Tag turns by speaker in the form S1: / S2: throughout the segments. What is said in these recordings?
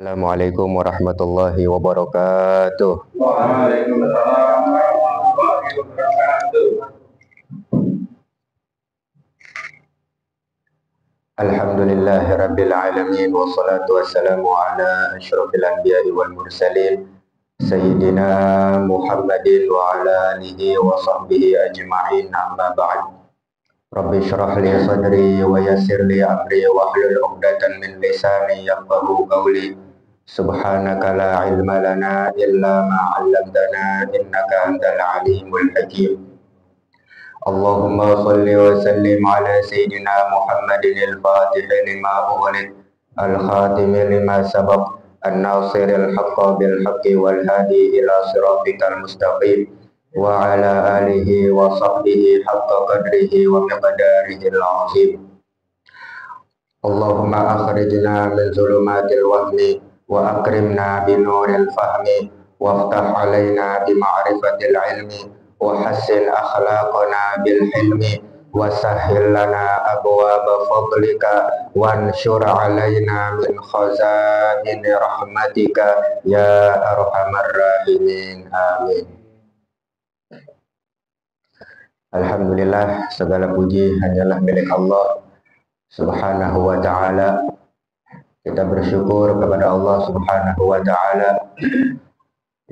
S1: Assalamualaikum warahmatullahi wabarakatuh.
S2: Waalaikumsalam warahmatullahi wabarakatuh.
S1: Alhamdulillahi rabbil alamin wassalatu wassalamu ala asyrafil anbiya'i wal mursalin sayyidina Muhammadin wa ala alihi wa sahbihi ajma'in, amma ba'd. Rabbi syrah li sadri wa yassir li amri wa hlul 'uqdatam min lisani yafqahu qawli. Subhanaka la ilma lana illa ma 'allamtana innaka antal alimul hakim. Allahumma salli wa sallim ala sayyidina Muhammadin al-fatih lima ughliq al-khatim lima sabaq an-nasiril haqqa bil haqqi wal hadi ila siratikal mustaqim wa ala alihi wa sahbihi haqqa qadrihi wa miqdarihi al-azim. Allahumma akhrijna min zulumatil wahmi wa akrimna binuril fahmi waftah alaina bima'rifatil ilmi wa hassin akhlaqana bil hilmi wa sahhil lana abwaaba fadlika wanshur alaina min khazaini rahmatika ya arhamar rahimin, amin. Alhamdulillah, segala puji hanyalah milik Allah Subhanahu wa ta'ala. Kita bersyukur kepada Allah Subhanahu wa ta'ala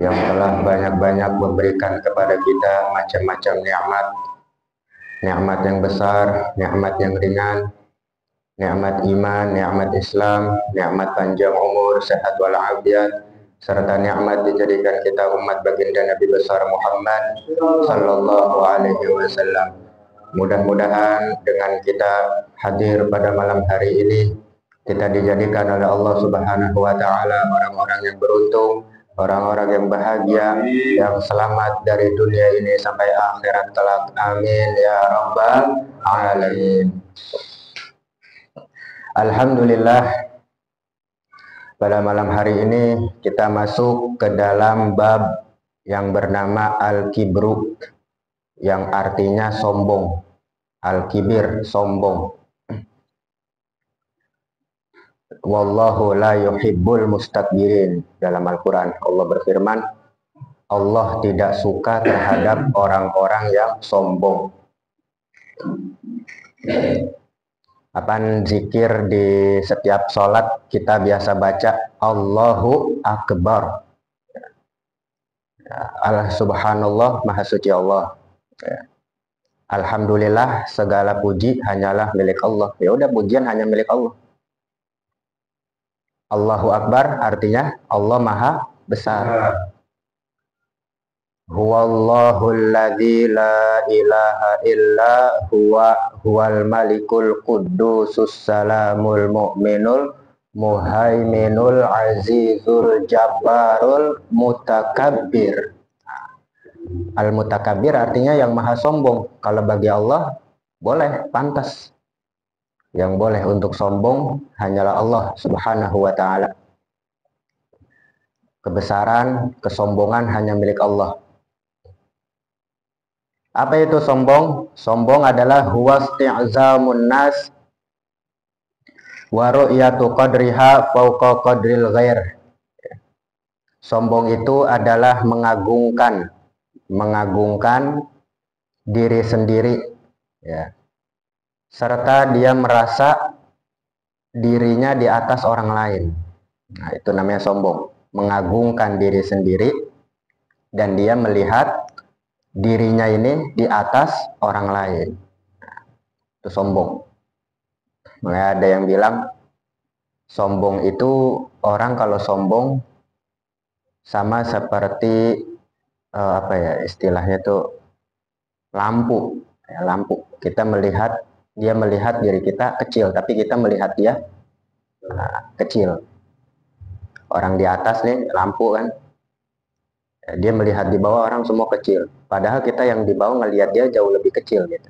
S1: yang telah banyak-banyak memberikan kepada kita macam-macam nikmat. Nikmat yang besar, nikmat yang ringan, nikmat iman, nikmat Islam, nikmat panjang umur, sehat walafiat, serta nikmat dijadikan kita umat baginda Nabi besar Muhammad sallallahu alaihi wasallam. Mudah-mudahan dengan kita hadir pada malam hari ini, kita dijadikan oleh Allah Subhanahu wa ta'ala orang-orang yang beruntung, orang-orang yang bahagia, yang selamat dari dunia ini sampai akhirat kelak. Amin ya rabbal alamin. Alhamdulillah, pada malam hari ini kita masuk ke dalam bab yang bernama Al-Kibru, yang artinya sombong. Al-Kibir, sombong. Wallahu la yuhibbul mustakbirin. Dalam Al-Quran Allah berfirman, Allah tidak suka terhadap orang-orang yang sombong. Apaan zikir di setiap sholat kita biasa baca Allahu Akbar. Allah subhanallah, maha suci Allah. Alhamdulillah, segala puji hanyalah milik Allah. Ya udah, pujian hanya milik Allah. Allahu Akbar artinya Allah maha besar. Huwallahul ladzi la ilaha illa huwal malikul quddusus salamul mu'minul muhaiminul azizul jabbarul mutakabbir. Al-mutakabbir artinya yang maha sombong. Kalau bagi Allah boleh, pantas. Yang boleh untuk sombong hanyalah Allah Subhanahu wa ta'ala. Kebesaran, kesombongan hanya milik Allah. Apa itu sombong? Sombong adalah huwasti'zamun nas wa ru'yatu qadriha fauqa qadril ghair. Sombong itu adalah mengagungkan diri sendiri, ya. Serta dia merasa dirinya di atas orang lain. Nah, itu namanya sombong. Mengagungkan diri sendiri dan dia melihat dirinya ini di atas orang lain. Nah, itu sombong. Makanya ada yang bilang sombong itu, orang kalau sombong sama seperti apa ya istilahnya tuh, lampu. Ya, lampu. Dia melihat diri kita kecil, tapi kita melihat dia kecil. Orang di atas nih lampu kan, dia melihat di bawah orang semua kecil. Padahal kita yang di bawah ngelihat dia jauh lebih kecil gitu.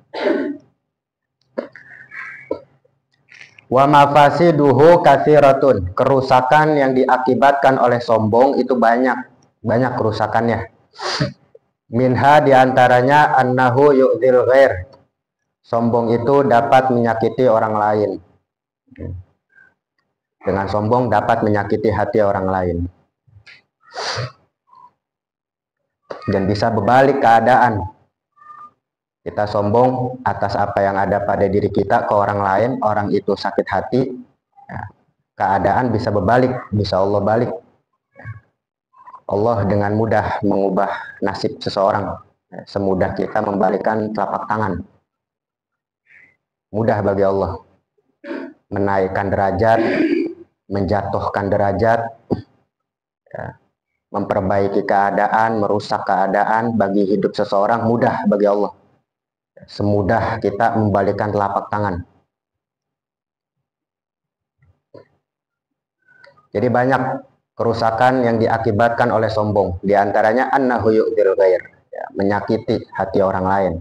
S1: Wa mafasiduhu katsiratun. Kerusakan yang diakibatkan oleh sombong itu banyak kerusakannya. Minha diantaranya annahu yu'dzil ghair. Sombong itu dapat menyakiti orang lain. Dengan sombong dapat menyakiti hati orang lain. Dan bisa berbalik keadaan. Kita sombong atas apa yang ada pada diri kita ke orang lain, orang itu sakit hati, ya, keadaan bisa berbalik, bisa Allah balik. Allah dengan mudah mengubah nasib seseorang, semudah kita membalikkan telapak tangan. Mudah bagi Allah menaikkan derajat, menjatuhkan derajat, ya, memperbaiki keadaan, merusak keadaan bagi hidup seseorang, mudah bagi Allah. Semudah kita membalikkan telapak tangan. Jadi banyak kerusakan yang diakibatkan oleh sombong. Di antaranya annahu yu'dzil ghair, ya, menyakiti hati orang lain.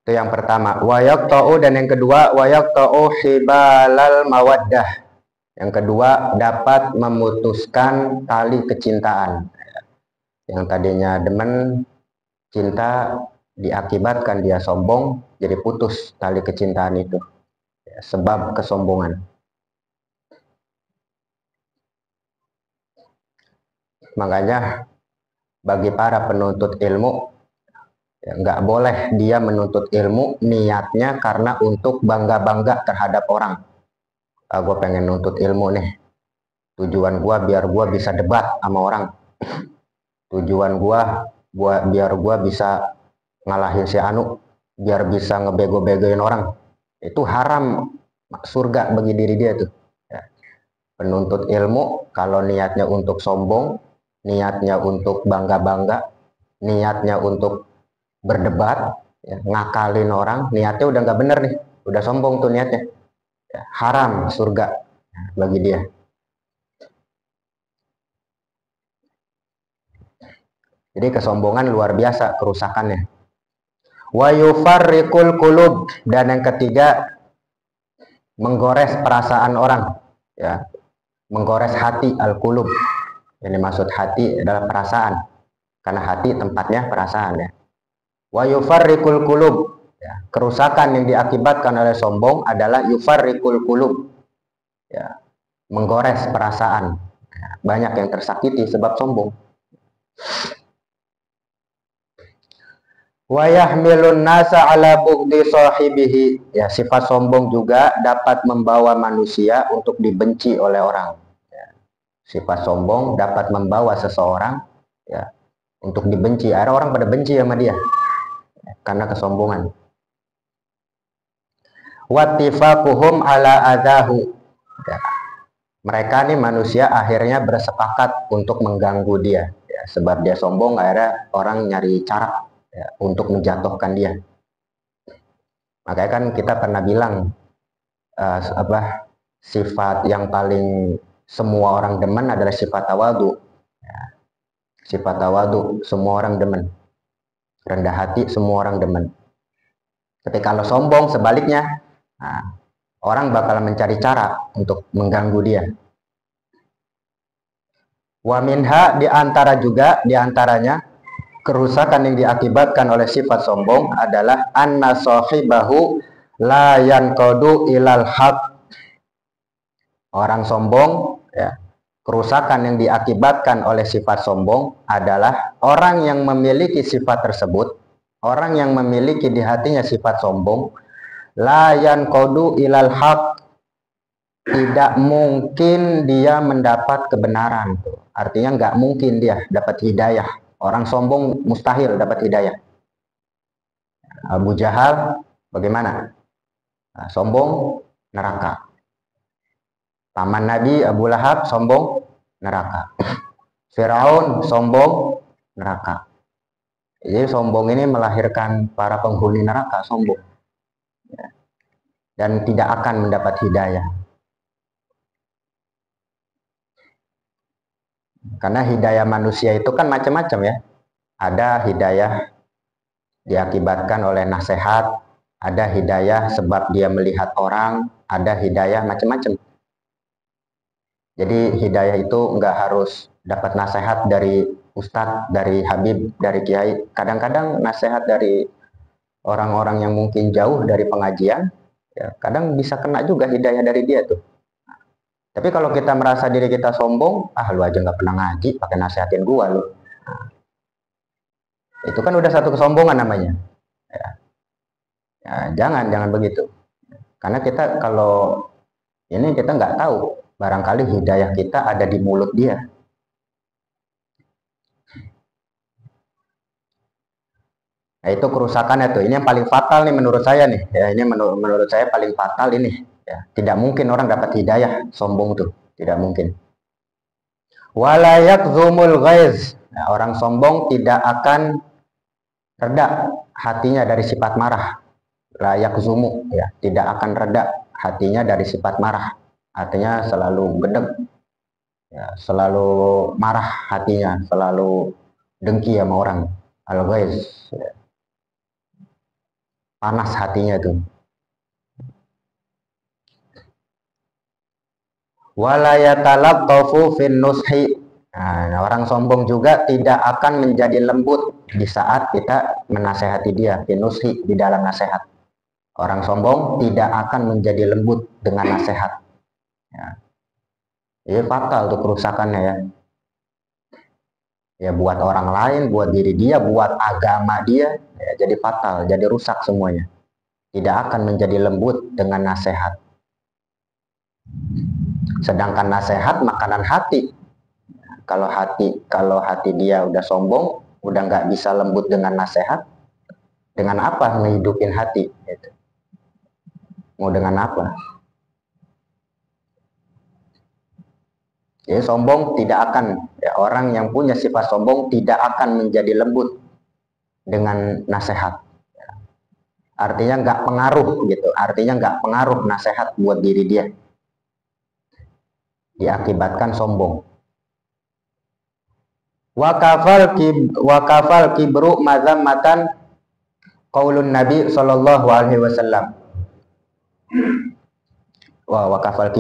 S1: Itu yang pertama. Wa yaqta'u, dan yang kedua wa yaqta'u hibalal mawaddah. Yang kedua dapat memutuskan tali kecintaan. Yang tadinya demen cinta diakibatkan dia sombong, jadi putus tali kecintaan itu. Ya, sebab kesombongan. Makanya bagi para penuntut ilmu, ya, nggak boleh dia menuntut ilmu niatnya karena untuk bangga-bangga terhadap orang. Gue pengen nuntut ilmu nih, tujuan gue biar gue bisa debat sama orang, tujuan gue biar gue bisa ngalahin si Anu, biar bisa ngebego-begoin orang. Itu haram surga bagi diri dia tuh. Ya. Penuntut ilmu kalau niatnya untuk sombong, niatnya untuk bangga-bangga, niatnya untuk berdebat, ya, ngakalin orang, niatnya udah nggak bener nih, udah sombong tuh niatnya, ya, haram surga bagi dia. Jadi kesombongan luar biasa kerusakannya. Wa yufarriqul qulub, dan yang ketiga menggores perasaan orang, ya, menggores hati, al-qulub. Yang dimaksud hati adalah perasaan, karena hati tempatnya perasaan, ya. Wa yufarriqul qulub, ya, kerusakan yang diakibatkan oleh sombong adalah yufarriqul qulub, ya, menggores perasaan. Ya, banyak yang tersakiti sebab sombong. Wa yahmilun nasa ala bughdi sahibihi, ya, sifat sombong juga dapat membawa manusia untuk dibenci oleh orang. Sifat sombong dapat membawa seseorang, ya, untuk dibenci. Ada orang pada benci sama dia, ya, karena kesombongan. Wattifaquhum ala adahu, ya, mereka nih manusia akhirnya bersepakat untuk mengganggu dia, ya, sebab dia sombong. Akhirnya orang nyari cara, ya, untuk menjatuhkan dia. Makanya kan kita pernah bilang sifat yang paling semua orang demen adalah sifat tawadu, ya, sifat tawadu semua orang demen, rendah hati semua orang demen. Tapi kalau sombong sebaliknya, nah, orang bakal mencari cara untuk mengganggu dia. Wa minha, diantaranya kerusakan yang diakibatkan oleh sifat sombong adalah anna sahibahu la yanqadu ilal haq. Orang sombong, ya, kerusakan yang diakibatkan oleh sifat sombong adalah orang yang memiliki sifat tersebut, orang yang memiliki di hatinya sifat sombong, la yanqadu ilal haq, tidak mungkin dia mendapat kebenaran. Artinya nggak mungkin dia dapat hidayah. Orang sombong mustahil dapat hidayah. Abu Jahal bagaimana? Nah, sombong, neraka. Paman Nabi Abu Lahab sombong, neraka. Firaun sombong, neraka. Jadi sombong ini melahirkan para penghuni neraka, sombong, ya, dan tidak akan mendapat hidayah. Karena hidayah manusia itu kan macam-macam, ya. Ada hidayah diakibatkan oleh nasihat, ada hidayah sebab dia melihat orang, ada hidayah macam-macam. Jadi hidayah itu nggak harus dapat nasihat dari ustadz, dari habib, dari kiai. Kadang-kadang nasihat dari orang-orang yang mungkin jauh dari pengajian, Ya, kadang bisa kena juga hidayah dari dia tuh. Tapi kalau kita merasa diri kita sombong, lu aja nggak pernah ngaji, pakai nasihatin gua lu. Nah, itu kan udah satu kesombongan namanya. Ya, ya, jangan begitu. Karena kita kalau ini kita nggak tahu, barangkali hidayah kita ada di mulut dia. Nah, itu kerusakannya tuh. Ini yang paling fatal nih menurut saya nih. Ya, ini menurut saya paling fatal ini. Ya, tidak mungkin orang dapat hidayah sombong tuh, tidak mungkin. Walayak zumul ghaiz. Nah, orang sombong tidak akan reda hatinya dari sifat marah. Layak zumu, ya, tidak akan reda hatinya dari sifat marah. Artinya selalu gedeg, ya, selalu marah hatinya, selalu dengki sama orang. Al ghaiz. Ya. Panas hatinya tuh. Walayatalattafu fin nushi. Nah, orang sombong juga tidak akan menjadi lembut di saat kita menasehati dia, fin nushi, di dalam nasihat. Orang sombong tidak akan menjadi lembut dengan nasihat. Ya. Ini fatal tuh kerusakannya ya. Ya buat orang lain, buat diri dia, buat agama dia, ya, jadi fatal, jadi rusak semuanya. Tidak akan menjadi lembut dengan nasihat. Sedangkan nasihat makanan hati. Kalau hati dia udah sombong, udah nggak bisa lembut dengan nasihat, dengan apa ngehidupin hati? Gitu. Mau dengan apa? Jadi sombong tidak akan, ya, orang yang punya sifat sombong tidak akan menjadi lembut dengan nasihat. Artinya nggak pengaruh gitu. Artinya nggak pengaruh nasihat buat diri dia. Diakibatkan sombong. Wakafal kibru mazammatan qaulun Nabi sallallahu alaihi wasallam. Wakafal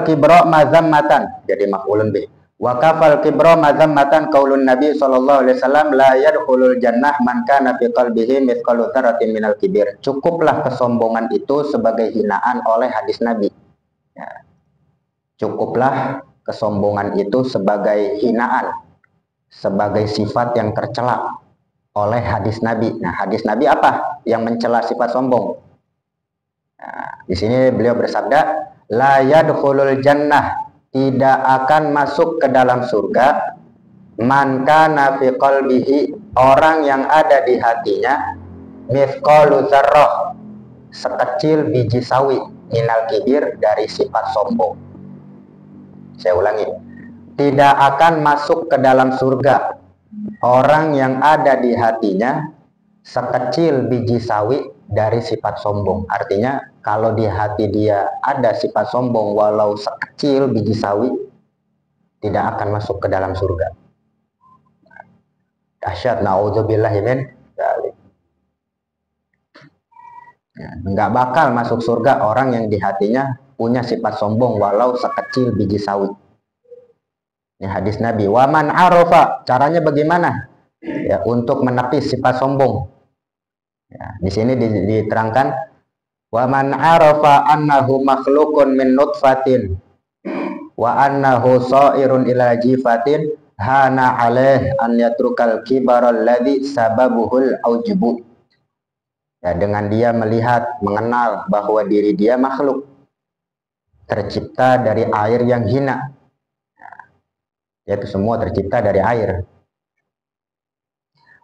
S1: kibro mazammatan, jadi maf'ulun bih. Wakafal kibro mazammatan qaulun Nabi sallallahu alaihi wasallam la yadkhulul jannah man kana fi qalbihi mithqalu dzarratin minal kibir. Cukuplah kesombongan itu sebagai hinaan oleh hadis Nabi. Ya. Cukuplah kesombongan itu sebagai hinaan, sebagai sifat yang tercela oleh hadis Nabi. Nah, hadis Nabi apa yang mencela sifat sombong? Nah, di sini beliau bersabda, la yadkhulul jannah, tidak akan masuk ke dalam surga, man kana fi qalbihi, orang yang ada di hatinya, mithqalu dzarrah, sekecil biji sawi, minal kibir, dari sifat sombong. Saya ulangi, tidak akan masuk ke dalam surga orang yang ada di hatinya sekecil biji sawi dari sifat sombong. Artinya kalau di hati dia ada sifat sombong walau sekecil biji sawi, tidak akan masuk ke dalam surga. Dahsyat, naudzubillahi min dzalik. Ya, nggak bakal masuk surga orang yang di hatinya punya sifat sombong walau sekecil biji sawi. Ini hadis Nabi. Waman arafa, caranya bagaimana? Ya, untuk menepis sifat sombong. Ya, di sini diterangkan, waman arafa annahu makhlukun min nutfatin wa annahu sa'irun ila jifatin hana alaih an yatrukal kibaral ladzi sababuhul aujubu. Ya, dengan dia melihat, mengenal bahwa diri dia makhluk tercipta dari air yang hina. Yaitu semua tercipta dari air.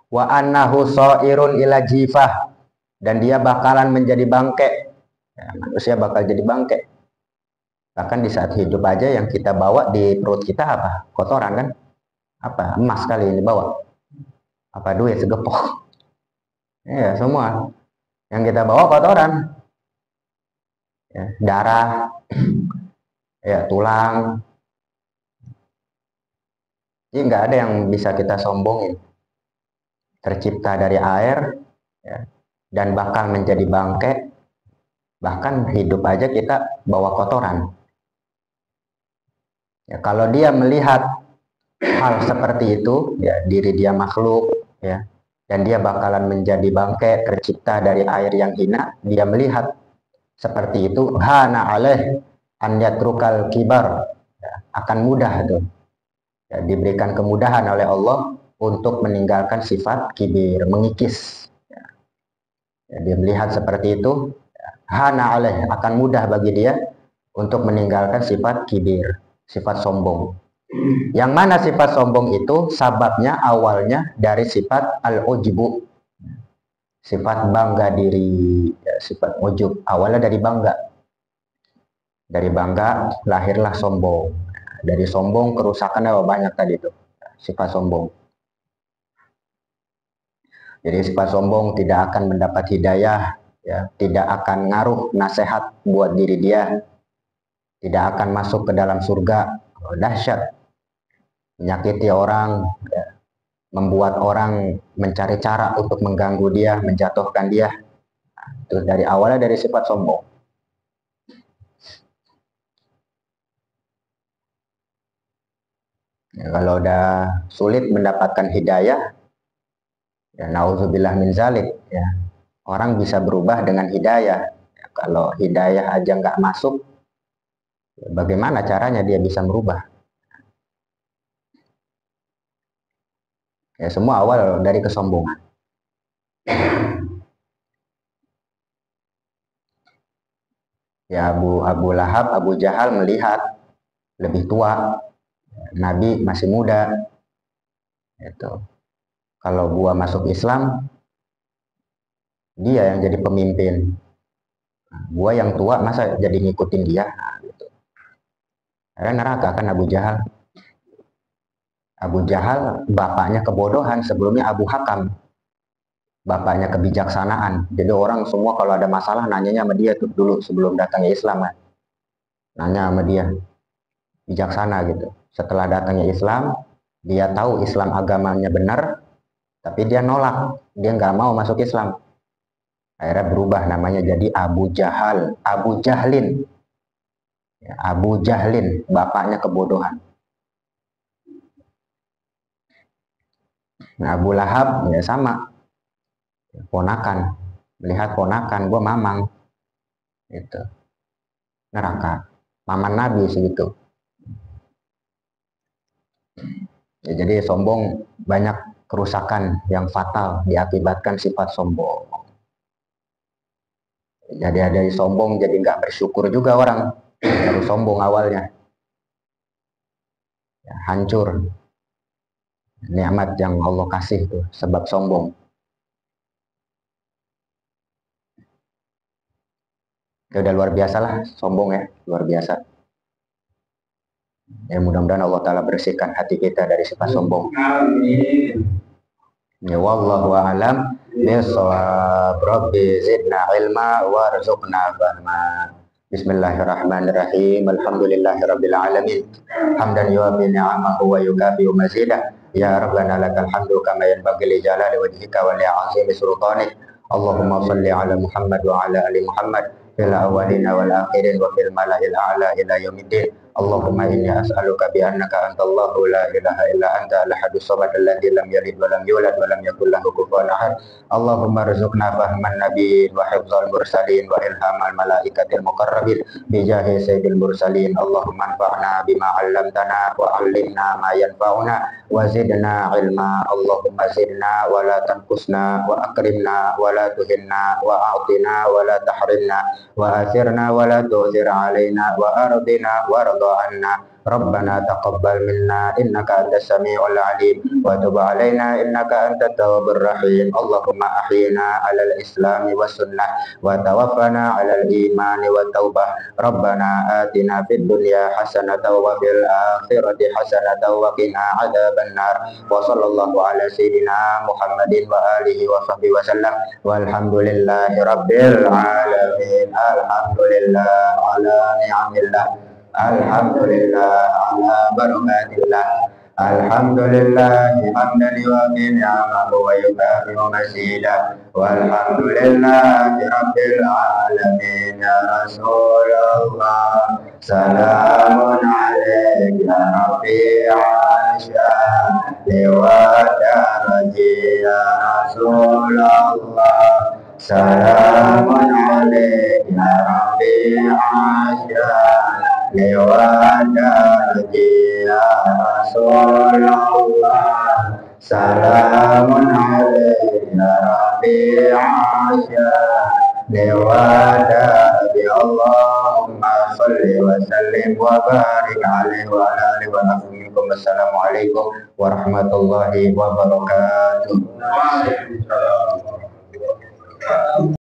S1: Wa annahu sa'irun ila jifah, dan dia bakalan menjadi bangke. Ya, manusia bakal jadi bangke. Bahkan di saat hidup aja yang kita bawa di perut kita apa? Kotoran kan? Apa? Emas kali ini bawa. Apa duit segepok? Ya, semua yang kita bawa kotoran. Ya, darah, ya, tulang. Jadi nggak ada yang bisa kita sombongin. Tercipta dari air, ya, dan bakal menjadi bangke. Bahkan hidup aja kita bawa kotoran. Ya, kalau dia melihat hal seperti itu, ya, diri dia makhluk, ya, dan dia bakalan menjadi bangke tercipta dari air yang hina, dia melihat seperti itu, hana alaih an yatrukal kibar, ya, akan mudah itu, ya, diberikan kemudahan oleh Allah untuk meninggalkan sifat kibir, mengikis. Ya, dia melihat seperti itu, hana alaih, akan mudah bagi dia untuk meninggalkan sifat kibir, sifat sombong. Yang mana sifat sombong itu sababnya awalnya dari sifat al-ujbu, sifat bangga diri, ya, sifat ujub awalnya dari bangga. Dari bangga lahirlah sombong. Dari sombong kerusakannya banyak tadi itu, sifat sombong. Jadi sifat sombong tidak akan mendapat hidayah, ya, tidak akan ngaruh nasihat buat diri dia, tidak akan masuk ke dalam surga. Oh, dahsyat, menyakiti orang, ya, membuat orang mencari cara untuk mengganggu dia, menjatuhkan dia. Nah, itu dari awalnya dari sifat sombong. Ya, kalau udah sulit mendapatkan hidayah, ya nauzubillah min zalik, ya, orang bisa berubah dengan hidayah. Ya, kalau hidayah aja nggak masuk, ya, bagaimana caranya dia bisa merubah? Ya, semua awal dari kesombongan. Ya, Abu Lahab, Abu Jahal melihat lebih tua, Nabi masih muda. Itu. Kalau gua masuk Islam, dia yang jadi pemimpin. Gua yang tua, masa jadi ngikutin dia? Nah, gitu. Akhirnya neraka kan Abu Jahal. Abu Jahal bapaknya kebodohan, sebelumnya Abu Hakam. Bapaknya kebijaksanaan. Jadi orang semua kalau ada masalah nanyanya sama dia tuh dulu sebelum datangnya Islam. Kan. Nanya sama dia. Bijaksana gitu. Setelah datangnya Islam, dia tahu Islam agamanya benar, tapi dia nolak, dia nggak mau masuk Islam. Akhirnya berubah namanya jadi Abu Jahal, Abu Jahlin. Ya, Abu Jahlin, bapaknya kebodohan. Nah, Abu Lahab ya sama, ponakan, melihat ponakan, gue mamang, itu neraka, paman Nabi segitu. Ya, jadi sombong banyak kerusakan yang fatal diakibatkan sifat sombong. Jadi dari sombong jadi nggak bersyukur juga orang, dari sombong awalnya, ya, hancur nikmat yang Allah kasih tuh sebab sombong. Ya udah luar biasa lah sombong, ya luar biasa. Ya mudah-mudahan Allah Ta'ala bersihkan hati kita dari sifat sombong. Amin. Ya wallahu a'lam bishawab. Rabbi zidna ilma warzuqna fahma. Bismillahirrahmanirrahim. Alhamdulillahirabbil alamin. Hamdan yuwafi ni'amahu wa yukafi mazidah. Ya Rabbana lakal hamdu kama yanbaghi li jalali wajhika wa li 'azimi sultanik. Allahumma shalli ala Muhammad wa ala ali Muhammad fil awwalina wal akhirin wa fil mala'il a'la ila yaumiddin. Allahumma inni as'aluka bi annaka antallahu la ilaha illa anta al-ahadus samad alladzi lam yalid wa lam yulad wa lam yakul lahu kufuwan ahad. Allahumma rzuqna fahman nabiyyin wa hifdzal mursalin wa ilhamal malaikatil muqarrabin bi jahi sayyidil mursalin. Allahumma anfa'na bima 'allamtana wa 'allimna ma yanfa'una wa zidna ilma. Allahumma zidna wa la tanqusna wa akrimna wa la tuhinna wa a'tina wa la tahrimna wa athirna wa la tu'thir 'alaina wa ardina wa عنا ربنا تقبل منا إنك أنت السميع العليم وتب علينا إنك أنت التواب الرحيم. اللهم أحينا على الإسلام والسنة وتوفنا على الإيمان والتوبة. ربنا آتنا في الدنيا حسنة وفي الآخرة حسنة وقنا عذاب النار. وصلى الله على سيدنا محمد وآله وصحبه وسلم والحمد لله رب العالمين. الحمد لله على نعم الله. Alhamdulillah ala barakatillah. Alhamdulillah hamdan yuwafi ni'amahu wa yukafi mazidah. Walhamdulillahi rabbil alamin. Ya Rasulullah salamun alaika ya rafi'al sya'ni wa daraji. Ya Rasulullah salamun عليه يا ربي عاشا لودادك يا رسول الله سلام عليك يا ربي عاشا لودادك اللهم صل وسلم وبارك عليه وعلى آله وصحبه. Assalamualaikum warahmatullahi wabarakatuh.
S2: Waalaikumsalam.